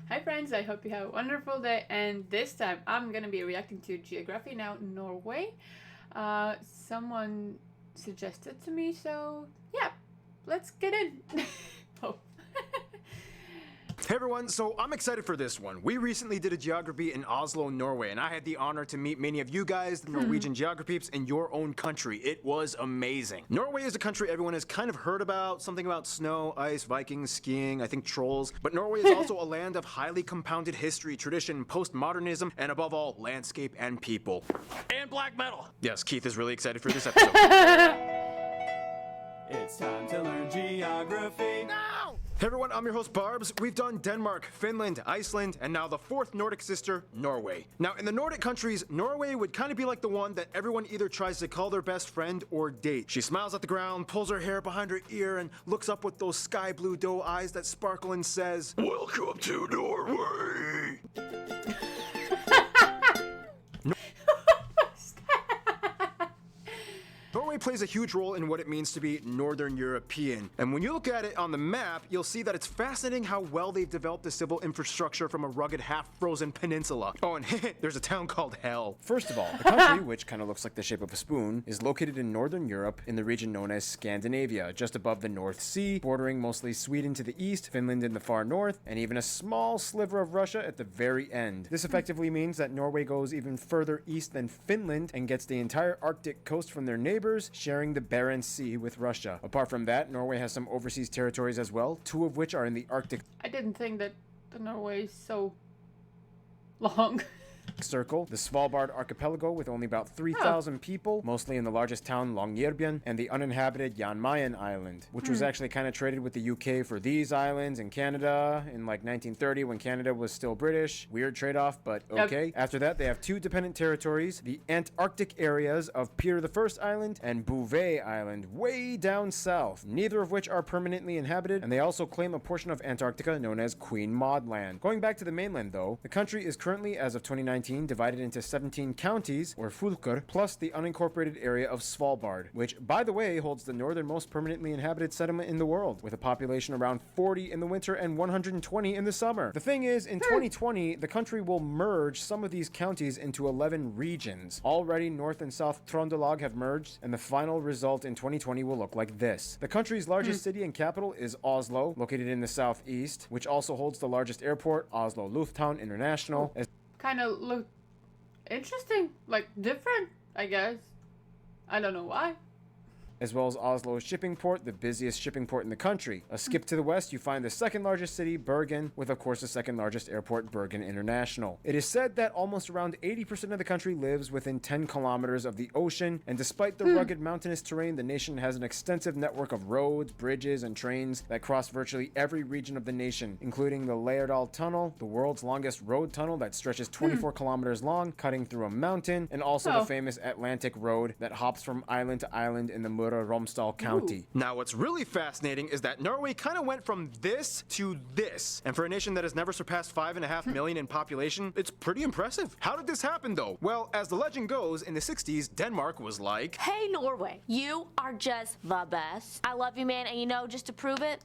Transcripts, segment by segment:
Hi friends, I hope you have a wonderful day, and this time I'm gonna be reacting to Geography Now Norway. Someone suggested to me, so yeah, let's get in. Oh. Hey everyone, so I'm excited for this one. We recently did a geography in Oslo, Norway, and I had the honor to meet many of you guys, the Norwegian geographies, in your own country. It was amazing. Norway is a country everyone has kind of heard about, something about snow, ice, Vikings, skiing, I think trolls, but Norway is also a land of highly compounded history, tradition, postmodernism, and above all, landscape and people. And black metal! Yes, Keith is really excited for this episode. It's time to learn geography. No! Hey everyone, I'm your host Barbs. We've done Denmark, Finland, Iceland, and now the fourth Nordic sister, Norway. Now in the Nordic countries, Norway would kind of be like the one that everyone either tries to call their best friend or date. She smiles at the ground, pulls her hair behind her ear, and looks up with those sky blue doe eyes that sparkle and says, "Welcome to Norway." Norway plays a huge role in what it means to be Northern European. And when you look at it on the map, you'll see that it's fascinating how well they've developed the civil infrastructure from a rugged, half-frozen peninsula. Oh, and there's a town called Hell. First of all, the country, which kind of looks like the shape of a spoon, is located in Northern Europe in the region known as Scandinavia, just above the North Sea, bordering mostly Sweden to the east, Finland in the far north, and even a small sliver of Russia at the very end. This effectively means that Norway goes even further east than Finland and gets the entire Arctic coast from their neighbors, sharing the Barents Sea with Russia. Apart from that, Norway has some overseas territories as well, two of which are in the Arctic I didn't think that the Norway is so long. Circle, the Svalbard archipelago with only about 3,000 people, mostly in the largest town Longyearbyen, and the uninhabited Jan Mayen Island, which was actually kind of traded with the UK for these islands and Canada in like 1930 when Canada was still British. Weird trade-off, but okay. After that, they have two dependent territories, the Antarctic areas of Peter I Island and Bouvet Island, way down south, neither of which are permanently inhabited, and they also claim a portion of Antarctica known as Queen Maud Land. Going back to the mainland though, the country is currently, as of 2019, divided into 17 counties, or fylker, plus the unincorporated area of Svalbard, which, by the way, holds the northernmost permanently inhabited settlement in the world, with a population around 40 in the winter and 120 in the summer. The thing is, in 2020, the country will merge some of these counties into 11 regions. Already, North and South Trondelag have merged, and the final result in 2020 will look like this. The country's largest city and capital is Oslo, located in the southeast, which also holds the largest airport, Oslo Lufthavn International, as Kind of looked interesting, like different, I guess. I don't know why. as well as Oslo's shipping port, the busiest shipping port in the country. A skip to the west, you find the second largest city, Bergen, with of course the second largest airport, Bergen International. It is said that almost around 80% of the country lives within 10 kilometers of the ocean, and despite the rugged mountainous terrain, the nation has an extensive network of roads, bridges, and trains that cross virtually every region of the nation, including the Lærdal Tunnel, the world's longest road tunnel that stretches 24 kilometers long, cutting through a mountain, and also the famous Atlantic Road that hops from island to island in the Møre og Romsdal County. Now, what's really fascinating is that Norway kind of went from this to this, and for a nation that has never surpassed 5.5 million in population, it's pretty impressive. How did this happen, though? Well, as the legend goes, in the 60s, Denmark was like, "Hey, Norway, you are just the best. I love you, man, and you know, just to prove it,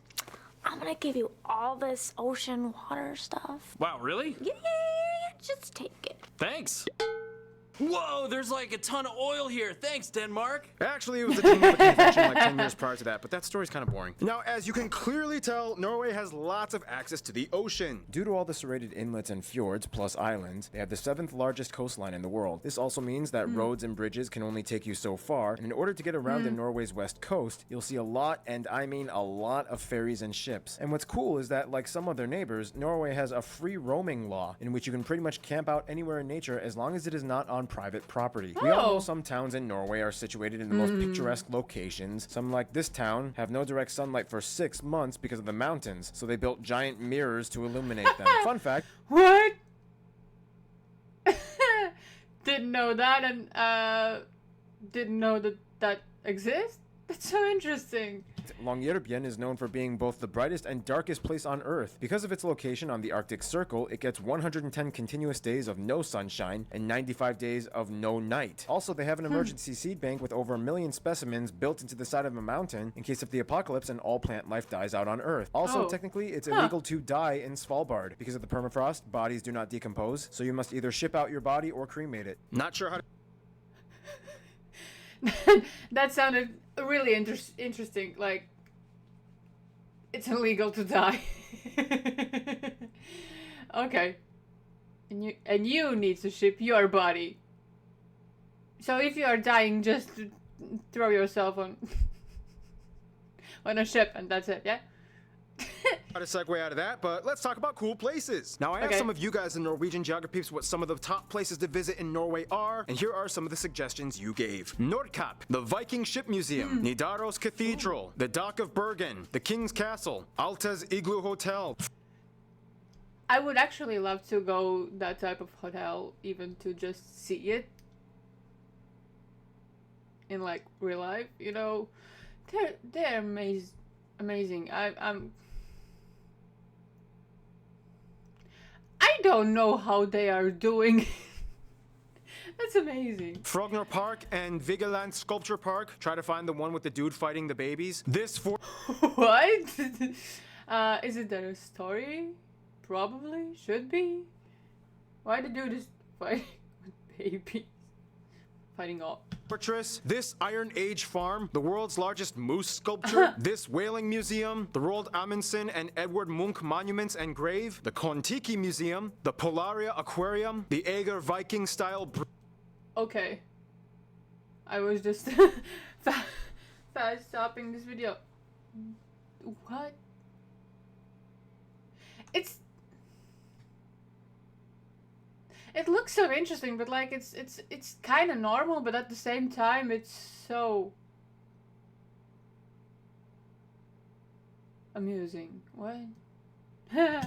I'm gonna give you all this ocean water stuff. Wow, really? Yeah, just take it." Thanks. Whoa, there's like a ton of oil here. Thanks, Denmark. Actually, it was a Geneva Convention like 10 years prior to that, but that story's kind of boring. Now, as you can clearly tell, Norway has lots of access to the ocean. Due to all the serrated inlets and fjords, plus islands, they have the 7th largest coastline in the world. This also means that roads and bridges can only take you so far, and in order to get around in Norway's west coast, you'll see a lot, and I mean a lot, of ferries and ships. And what's cool is that, like some of their neighbors, Norway has a free roaming law, in which you can pretty much camp out anywhere in nature as long as it is not on private property. We all know some towns in Norway are situated in the most picturesque locations. Some, like this town, have no direct sunlight for 6 months because of the mountains, so they built giant mirrors to illuminate them. Fun fact. What? Didn't know that, and didn't know that that exists. That's so interesting. Longyearbyen is known for being both the brightest and darkest place on Earth. Because of its location on the Arctic Circle, it gets 110 continuous days of no sunshine and 95 days of no night. Also, they have an emergency seed bank with over 1 million specimens built into the side of a mountain in case of the apocalypse and all plant life dies out on Earth. Also, technically, it's illegal to die in Svalbard. Because of the permafrost, bodies do not decompose, so you must either ship out your body or cremate it. Not sure how to... That sounded really interesting. Like, it's illegal to die. Okay. And you need to ship your body. So if you are dying, just throw yourself on on a ship and that's it, yeah? How to segue out of that, but let's talk about cool places. Now, I asked some of you guys in Norwegian geography what some of the top places to visit in Norway are, and here are some of the suggestions you gave. Nordkapp, the Viking Ship Museum, Nidaros Cathedral, the Dock of Bergen, the King's Castle, Alta's Igloo Hotel. I would actually love to go that type of hotel, even to just see it in like real life, you know. They're amazing. I don't know how they are doing. That's amazing. Frogner Park and Vigeland Sculpture Park. Try to find the one with the dude fighting the babies. What? Is it there a story? Probably. Should be. Why the dude is fighting with babies? Fighting all. Fortress, this Iron Age farm, the world's largest moose sculpture, this whaling museum, the Roald Amundsen and Edward Munch monuments and grave, the Kon-Tiki Museum, the Polaria Aquarium, the Ager Viking style. Okay. I was just fast stopping this video. What? It looks so interesting, but like it's kind of normal, but at the same time it's so amusing. What?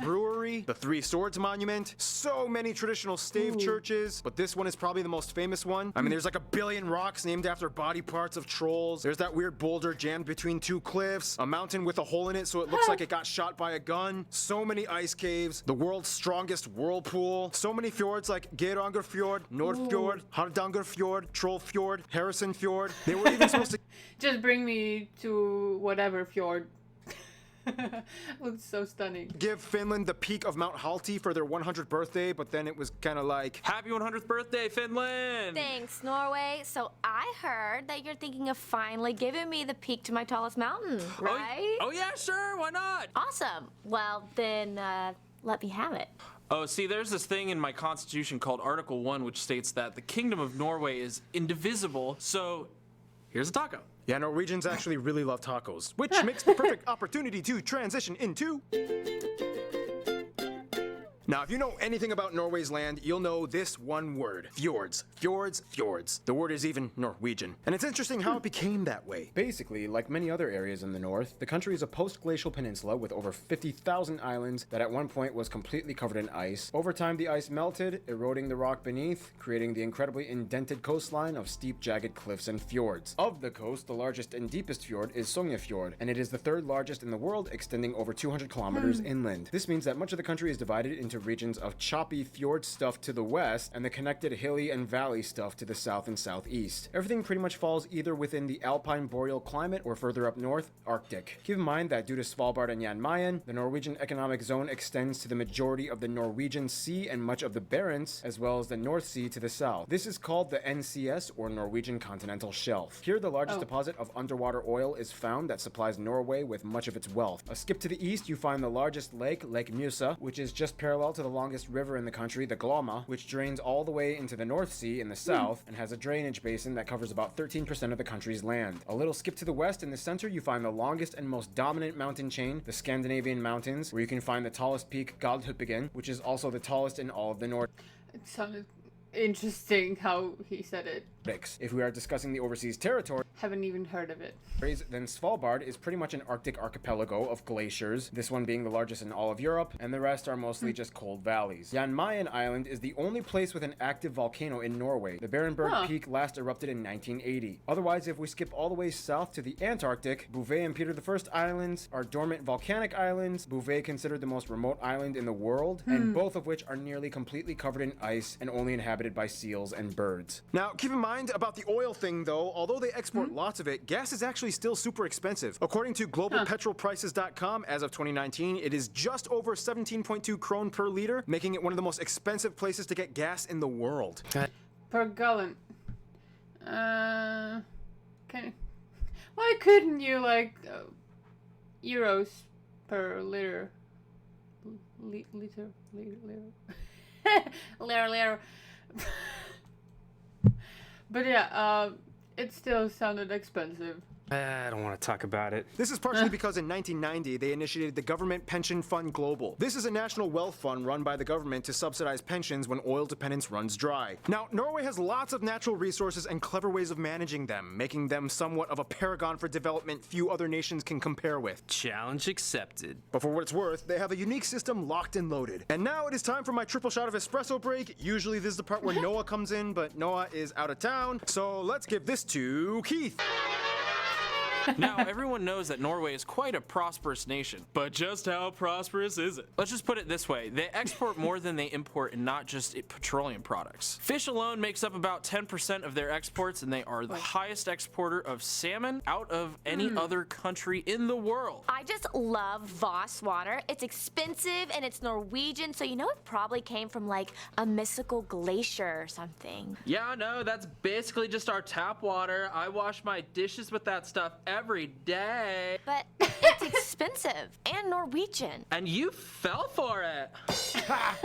Brewery, the Three Swords Monument, so many traditional stave churches, but this one is probably the most famous one. I mean, there's like 1 billion rocks named after body parts of trolls. There's that weird boulder jammed between 2 cliffs, a mountain with a hole in it so it looks like it got shot by a gun, so many ice caves, the world's strongest whirlpool, so many fjords like Geiranger Fjord, Nordfjord, Hardanger Fjord, Troll Fjord, Harrison Fjord. They were even supposed to just bring me to whatever fjord. Looks so stunning. Give Finland the peak of Mount Halti for their 100th birthday, but then it was kind of like, Happy 100th birthday, Finland! Thanks, Norway. So I heard that you're thinking of finally giving me the peak to my tallest mountain, right? Oh yeah, sure, why not? Awesome. Well, then let me have it. Oh, see, there's this thing in my constitution called Article 1, which states that the Kingdom of Norway is indivisible, so here's a taco. Yeah, Norwegians actually really love tacos, which makes the perfect opportunity to transition into... Now, if you know anything about Norway's land, you'll know this one word. Fjords. Fjords, fjords. The word is even Norwegian. And it's interesting how it became that way. Basically, like many other areas in the north, the country is a post-glacial peninsula with over 50,000 islands that at one point was completely covered in ice. Over time, the ice melted, eroding the rock beneath, creating the incredibly indented coastline of steep, jagged cliffs and fjords. Of the coast, the largest and deepest fjord is Sognefjord, and it is the 3rd largest in the world, extending over 200 kilometers inland. This means that much of the country is divided into regions of choppy fjord stuff to the west and the connected hilly and valley stuff to the south and southeast. Everything pretty much falls either within the alpine boreal climate or further up north, Arctic. Keep in mind that due to Svalbard and Jan Mayen, the Norwegian economic zone extends to the majority of the Norwegian Sea and much of the Barents, as well as the North Sea to the south. This is called the NCS, or Norwegian Continental Shelf. Here, the largest deposit of underwater oil is found that supplies Norway with much of its wealth. A skip to the east, you find the largest lake, Lake Mjøsa, which is just parallel to the longest river in the country, the Glomma, which drains all the way into the North Sea in the south and has a drainage basin that covers about 13% of the country's land. A little skip to the west, in the center, you find the longest and most dominant mountain chain, the Scandinavian Mountains, where you can find the tallest peak, Galdhøpiggen, which is also the tallest in all of the North. It sounded interesting how he said it. If we are discussing the overseas territory, Haven't even heard of it. then Svalbard is pretty much an Arctic archipelago of glaciers, this one being the largest in all of Europe, and the rest are mostly just cold valleys. Jan Mayen Island is the only place with an active volcano in Norway. The Berenberg Peak last erupted in 1980. Otherwise, if we skip all the way south to the Antarctic, Bouvet and Peter I Islands are dormant volcanic islands, Bouvet considered the most remote island in the world, and both of which are nearly completely covered in ice and only inhabited by seals and birds. Now, keep in mind about the oil thing though, although they export lots of it, gas is actually still super expensive. According to globalpetrolprices.com, as of 2019, it is just over 17.2 krone per liter, making it one of the most expensive places to get gas in the world. Per gallon. Why couldn't you like euros per liter? Liter. Liter. But yeah, it still sounded expensive. I don't want to talk about it. This is partially because in 1990, they initiated the Government Pension Fund Global. This is a national wealth fund run by the government to subsidize pensions when oil dependence runs dry. Now, Norway has lots of natural resources and clever ways of managing them, making them somewhat of a paragon for development few other nations can compare with. Challenge accepted. But for what it's worth, they have a unique system locked and loaded. And now it is time for my triple shot of espresso break. Usually this is the part where Noah comes in, but Noah is out of town. So let's give this to Keith. Now, everyone knows that Norway is quite a prosperous nation. But just how prosperous is it? Let's just put it this way. They export more than they import, and not just petroleum products. Fish alone makes up about 10% of their exports, and they are the highest exporter of salmon out of any other country in the world. I just love Voss water. It's expensive and it's Norwegian, so you know it probably came from like a mystical glacier or something. Yeah, no, that's basically just our tap water. I wash my dishes with that stuff every day. But it's expensive and Norwegian. And you fell for it.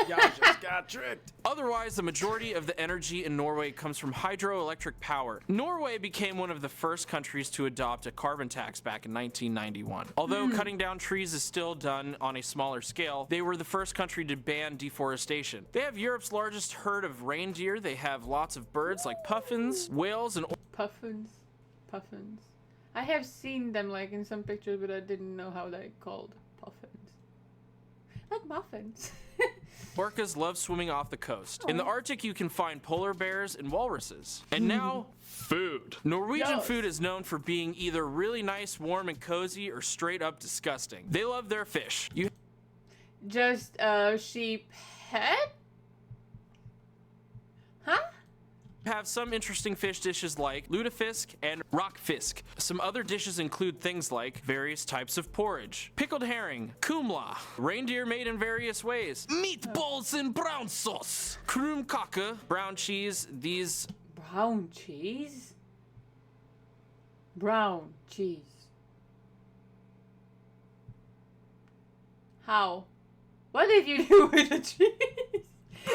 Y'all just got tricked. Otherwise, the majority of the energy in Norway comes from hydroelectric power. Norway became one of the first countries to adopt a carbon tax back in 1991. Although cutting down trees is still done on a smaller scale, they were the first country to ban deforestation. They have Europe's largest herd of reindeer. They have lots of birds like puffins, whales, and Puffins. I have seen them like in some pictures, but I didn't know how they called puffins. Like muffins. orcas love swimming off the coast. In the Arctic, you can find polar bears and walruses. And now, food. Norwegian Yes. food is known for being either really nice, warm, and cozy, or straight up disgusting. They love their fish. You Just a sheep head? Huh? have some interesting fish dishes like lutefisk and rockfisk. Some other dishes include things like various types of porridge, pickled herring, kumla, reindeer made in various ways, meatballs in brown sauce, krumkake, brown cheese. These Brown cheese? Brown cheese. How? What did you do with the cheese?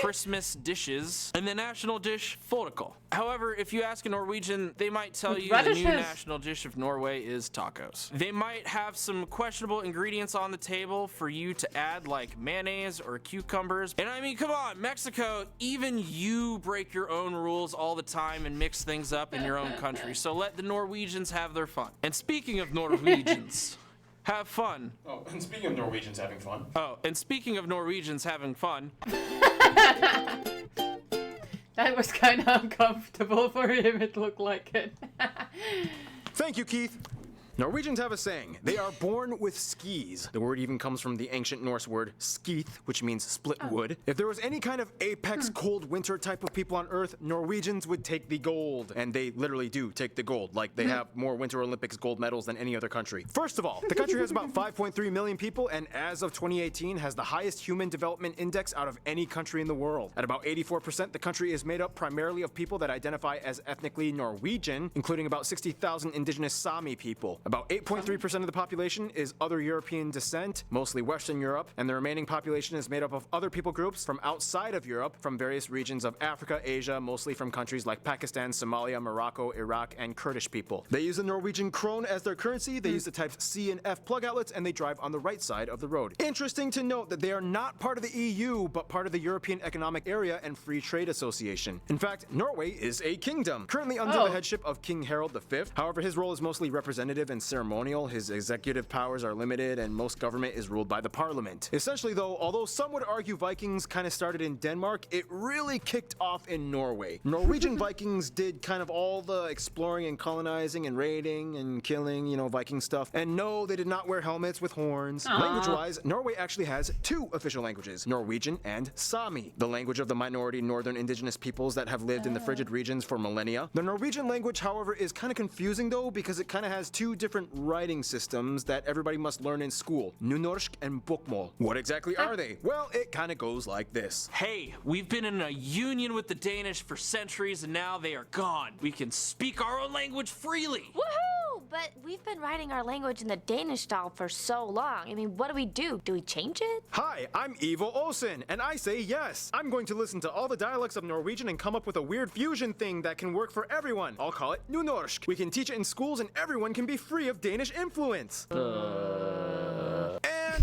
Christmas dishes, and the national dish fårikål. However, if you ask a Norwegian, they might tell With you the new radishes. national dish of Norway is tacos. They might have some questionable ingredients on the table for you to add, like mayonnaise or cucumbers. And I mean, come on, Mexico, even you break your own rules all the time and mix things up in your own country. So let the Norwegians have their fun. And speaking of Norwegians, have fun. Oh, and speaking of Norwegians having fun. Oh, and speaking of Norwegians having fun, That was kind of uncomfortable for him, it looked like it. Thank you, Keith. Norwegians have a saying, they are born with skis. The word even comes from the ancient Norse word skeith, which means split wood. If there was any kind of apex cold winter type of people on Earth, Norwegians would take the gold. And they literally do take the gold. Like, they have more Winter Olympics gold medals than any other country. First of all, the country has about 5.3 million people, and as of 2018 has the highest human development index out of any country in the world. At about 84%, the country is made up primarily of people that identify as ethnically Norwegian, including about 60,000 indigenous Sami people. About 8.3% of the population is other European descent, mostly Western Europe, and the remaining population is made up of other people groups from outside of Europe, from various regions of Africa, Asia, mostly from countries like Pakistan, Somalia, Morocco, Iraq, and Kurdish people. They use the Norwegian krone as their currency, they use the types C and F plug outlets, and they drive on the right side of the road. Interesting to note that they are not part of the EU, but part of the European Economic Area and Free Trade Association. In fact, Norway is a kingdom, currently under the headship of King Harald V. However, his role is mostly representative and ceremonial, his executive powers are limited, and most government is ruled by the parliament. Essentially though, although some would argue Vikings kind of started in Denmark, it really kicked off in Norway. Norwegian Vikings did kind of all the exploring and colonizing and raiding and killing, you know, Viking stuff. And no, they did not wear helmets with horns. Language-wise, Norway actually has two official languages, Norwegian and Sami, the language of the minority northern indigenous peoples that have lived in the frigid regions for millennia. The Norwegian language, however, is kind of confusing though, because it kind of has two different writing systems that everybody must learn in school, Nynorsk and Bokmål. What exactly are they? Well, it kind of goes like this. Hey, we've been in a union with the Danish for centuries and now they are gone. We can speak our own language freely. Woohoo! But we've been writing our language in the Danish style for so long. I mean, what do we do? Do we change it? Hi, I'm Ivo Olsen, and I say yes. I'm going to listen to all the dialects of Norwegian and come up with a weird fusion thing that can work for everyone. I'll call it Nynorsk. We can teach it in schools and everyone can be free of Danish influence. And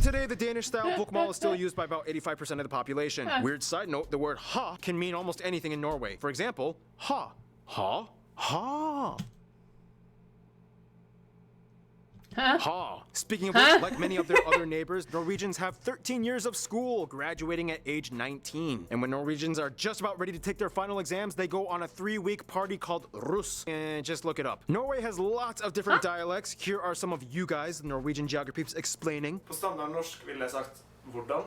today, the Danish-style bokmål is still used by about 85% of the population. Weird side note, the word ha can mean almost anything in Norway. For example, ha. Ha. Ha. Ha. Speaking of which, like many of their other neighbors, Norwegians have 13 years of school, graduating at age 19. And when Norwegians are just about ready to take their final exams, they go on a 3-week party called Russ. And just look it up. Norway has lots of different dialects. Here are some of you guys, the Norwegian geographers, explaining. På standardnorsk ville jeg sagt hvordan,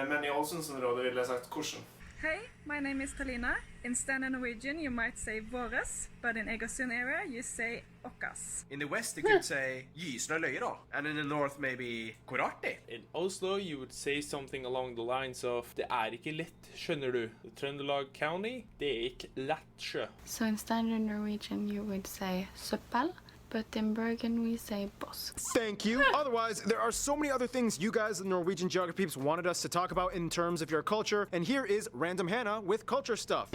men I Ålesundsområdet ville jeg sagt hvordan. Hey, my name is Talina. In standard Norwegian, you might say våres, but in Egersund area, you say okkas. In the west, you could say gysende løye da, and in the north, maybe hvor artig. In Oslo, you would say something along the lines of det ikke lett, skjønner du. Trøndelag County, det ikke lett sjø. So in standard Norwegian, you would say søppel. But in Bergen, we say boss. Thank you. Otherwise, there are so many other things you guys, the Norwegian geography peeps, wanted us to talk about in terms of your culture. And here is Random Hannah with culture stuff.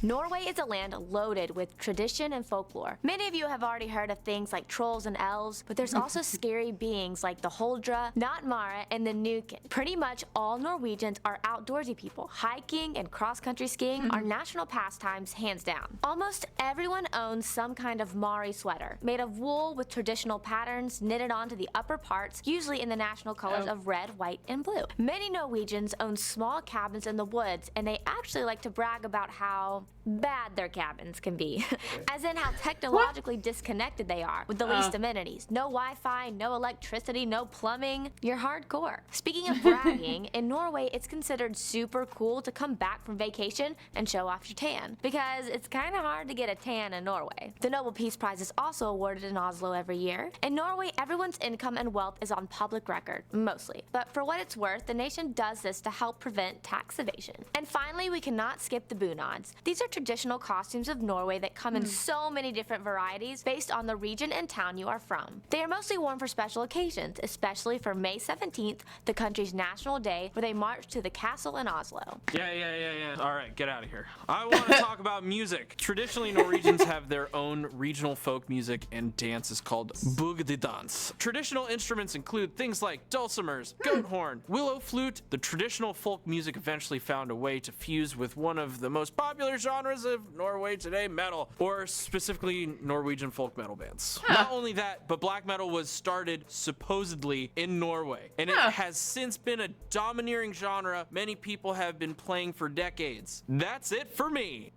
Norway is a land loaded with tradition and folklore. Many of you have already heard of things like trolls and elves, but there's also scary beings like the Huldra, Nattmara, and the Nuken. Pretty much all Norwegians are outdoorsy people. Hiking and cross-country skiing are national pastimes, hands down. Almost everyone owns some kind of Mari sweater, made of wool with traditional patterns knitted onto the upper parts, usually in the national colors of red, white, and blue. Many Norwegians own small cabins in the woods, and they actually like to brag about how bad their cabins can be. As in how technologically disconnected they are, with the least amenities. No Wi-Fi, no electricity, no plumbing. You're hardcore. Speaking of bragging, in Norway it's considered super cool to come back from vacation and show off your tan, because it's kind of hard to get a tan in Norway. The Nobel Peace Prize is also awarded in Oslo every year. In Norway, everyone's income and wealth is on public record, mostly. But for what it's worth, the nation does this to help prevent tax evasion. And finally, we cannot skip the bunads. These are traditional costumes of Norway that come in so many different varieties based on the region and town you are from. They are mostly worn for special occasions, especially for May 17th, the country's national day, where they march to the castle in Oslo. Yeah. All right, get out of here. I want to talk about music. Traditionally, Norwegians have their own regional folk music and dances called bugdedans. Traditional instruments include things like dulcimers, goat horn, willow flute. The traditional folk music eventually found a way to fuse with one of the most popular genres of Norway today, metal, or specifically Norwegian folk metal bands. Not only that, but black metal was started supposedly in Norway, and it has since been a domineering genre many people have been playing for decades. That's it for me.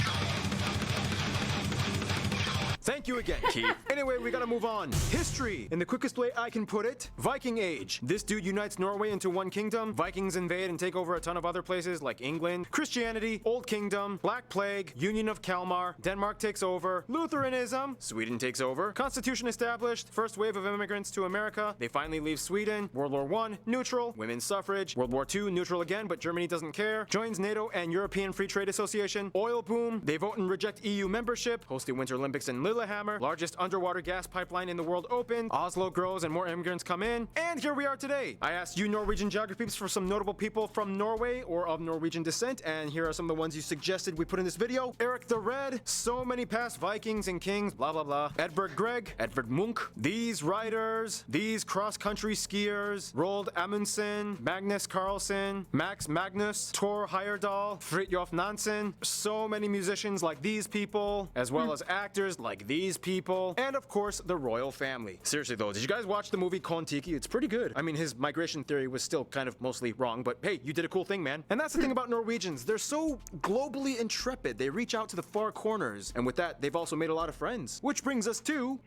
Thank you again, Keith. Anyway, we gotta move on. History. In the quickest way I can put it, Viking Age. This dude unites Norway into one kingdom. Vikings invade and take over a ton of other places like England. Christianity, Old Kingdom, Black Plague, Union of Kalmar. Denmark takes over. Lutheranism. Sweden takes over. Constitution established. First wave of immigrants to America. They finally leave Sweden. World War I, neutral. Women's suffrage. World War II, neutral again, but Germany doesn't care. Joins NATO and European Free Trade Association. Oil boom. They vote and reject EU membership. Host the Winter Olympics in Lillehammer. Lillehammer, largest underwater gas pipeline in the world, opened. Oslo grows and more immigrants come in. And here we are today. I asked you Norwegian geography peeps for some notable people from Norway or of Norwegian descent, and here are some of the ones you suggested we put in this video. Eric the Red, so many past Vikings and kings, blah blah blah. Edvard Grieg, Edvard Munch, these riders, these cross-country skiers, Roald Amundsen, Magnus Carlsen, Max Magnus, Thor Heyerdahl, Fridtjof Nansen, so many musicians like these people, as well as actors like these people, and of course the royal family. Seriously though, did you guys watch the movie Kon-Tiki? It's pretty good. I mean, his migration theory was still kind of mostly wrong, but hey, you did a cool thing, man. And that's the thing about Norwegians. They're so globally intrepid. They reach out to the far corners, and with that, they've also made a lot of friends. Which brings us to...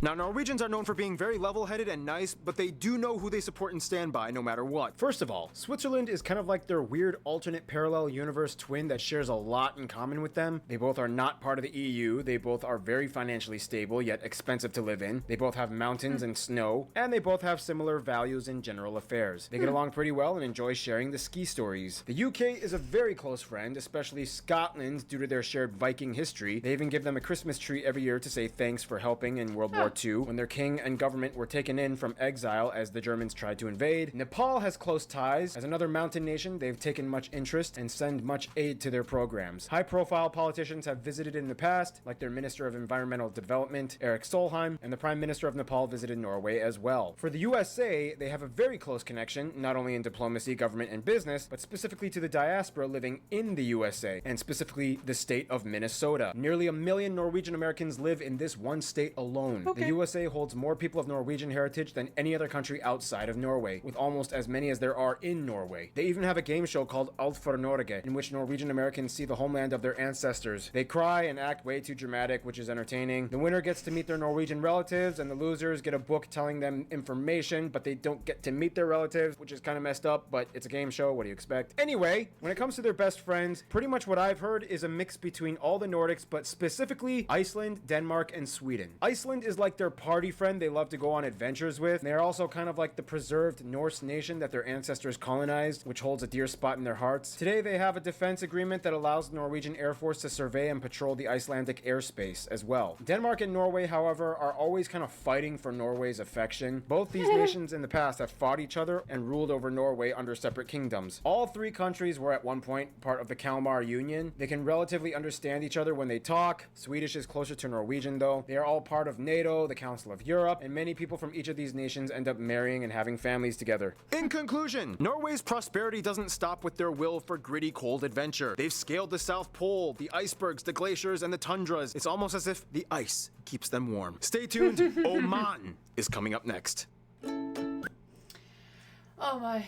Now, Norwegians are known for being very level-headed and nice, but they do know who they support and stand by no matter what. First of all, Switzerland is kind of like their weird alternate parallel universe twin that shares a lot in common with them. They both are not part of the EU, they both are very financially stable, yet expensive to live in. They both have mountains and snow, and they both have similar values in general affairs. They get along pretty well and enjoy sharing the ski stories. The UK is a very close friend, especially Scotland due to their shared Viking history. They even give them a Christmas tree every year to say thanks for helping in World War II, when their king and government were taken in from exile as the Germans tried to invade. Nepal has close ties. As another mountain nation, they've taken much interest and send much aid to their programs. High-profile politicians have visited in the past, like their Minister of Environmental Development, Erik Solheim, and the Prime Minister of Nepal visited Norway as well. For the USA, they have a very close connection, not only in diplomacy, government, and business, but specifically to the diaspora living in the USA, and specifically the state of Minnesota. Nearly 1 million Norwegian Americans live in this one state alone. The USA holds more people of Norwegian heritage than any other country outside of Norway, with almost as many as there are in Norway. They even have a game show called Alt for Norge, in which Norwegian Americans see the homeland of their ancestors. They cry and act way too dramatic, which is entertaining. The winner gets to meet their Norwegian relatives, and the losers get a book telling them information, but they don't get to meet their relatives, which is kind of messed up, but it's a game show, what do you expect? Anyway, when it comes to their best friends, pretty much what I've heard is a mix between all the Nordics, but specifically Iceland, Denmark, and Sweden. Iceland is like their party friend they love to go on adventures with. They're also kind of like the preserved Norse nation that their ancestors colonized, which holds a dear spot in their hearts. Today they have a defense agreement that allows the Norwegian Air Force to survey and patrol the Icelandic airspace as well. Denmark and Norway, however, are always kind of fighting for Norway's affection. Both these nations in the past have fought each other and ruled over Norway under separate kingdoms. All three countries were at one point part of the Kalmar Union. They can relatively understand each other when they talk. Swedish is closer to Norwegian though. They are all part of NATO, the Council of Europe, and many people from each of these nations end up marrying and having families together. In conclusion, Norway's prosperity doesn't stop with their will for gritty cold adventure. They've scaled the South Pole, the icebergs, the glaciers, and the tundras. It's almost as if the ice keeps them warm. Stay tuned. Oman is coming up next. Oh my.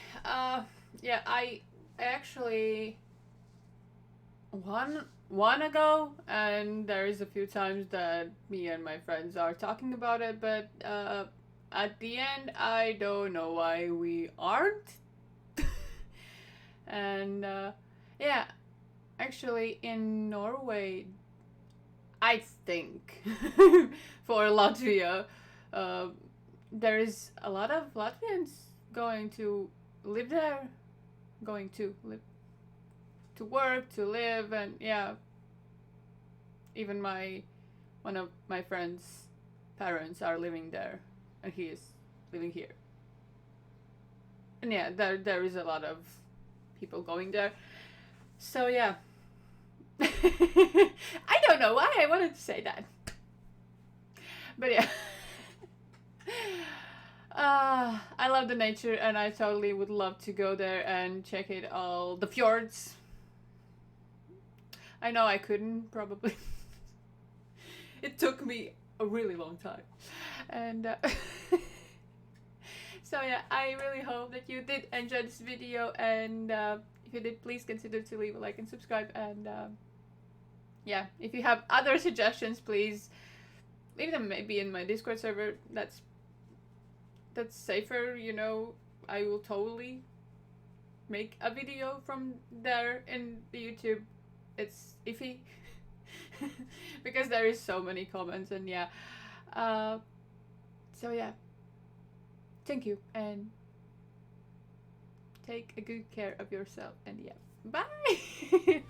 Yeah, I actually one ago, and there is a few times that me and my friends are talking about it, but at the end I don't know why we aren't. And yeah, actually in Norway, I think for Latvia, there is a lot of Latvians going to live there, going to live, to work, to live, and yeah, even one of my friend's parents are living there, and he is living here. And yeah, there is a lot of people going there. So yeah, I don't know why I wanted to say that, but yeah. I love the nature, and I totally would love to go there and check it all. The fjords. I know I couldn't, probably. It took me a really long time. And so yeah, I really hope that you did enjoy this video, and if you did, please consider to leave a like and subscribe. And yeah, if you have other suggestions, please leave them maybe in my Discord server. That's safer, you know. I will totally make a video from there. In the YouTube, it's iffy because there is so many comments, and yeah. So yeah, thank you, and take a good care of yourself, and yeah, bye.